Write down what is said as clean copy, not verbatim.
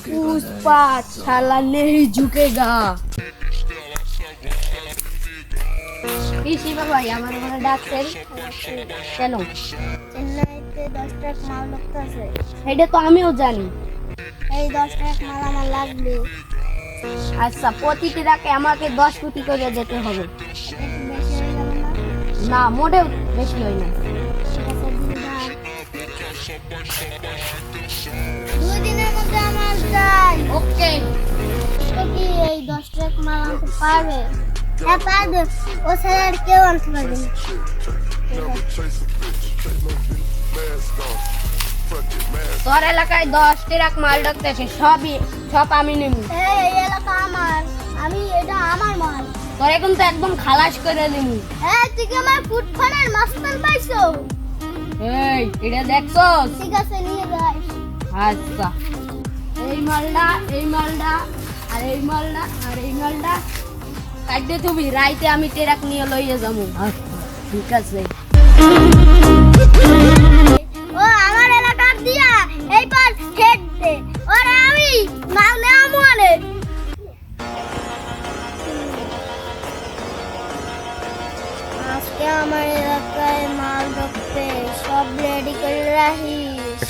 पुष्पा साला नहीं झुकेगा। পিসি বাবা আমার ঘরে ডাকছেন কেন? চেন্নাইতে 10 ট্রাক মাল লাগতেছে। এটা তো আমিও জানি। এই 10 ট্রাক মাল আমার লাগবে। আচ্ছা প্রতি ট্রাকে আমাকে 10 কোটি করে দিতে হবে। একটু বেশি হয়ে যাবে না? না মোটেও বেশি হয় না। ঠিক আছে, দিয়ে দাও। 2 দিনের মধ্যে আমার চাই। ওকে তো কি এই 10 ট্রাক মাল আনতে পারবে? হ্যাঁ পারবে। ও ছাড়া আর কেউ আনতে পারবে না। তোর এলাকায় 10 ট্রাক মাল ঢুকতেছে সব আমি নেব। এই এলাকা আমার, এটা আমার মাল। তোর এখন তো একদম খালাস করে দেব। তুই কি আমার ফুটফানের মাস্তান পাইছো? এই এটা দেখছস? ঠিক আছে, নিয়ে যাই। আচ্ছা এই মালটা আর এই মালটা কাটতে তুমি রাইতে আমি ট্রাক নিয়ে লইয়ে যাবো। আচ্ছা ঠিক আছে। ও আমার এলাকার দিয়া এই পার হেড দে। ওরে আমি মাল নেওয়া মনে। আজকে আমার এলাকায় মাল ঢুকবে, সব রেডি করে রাখিস।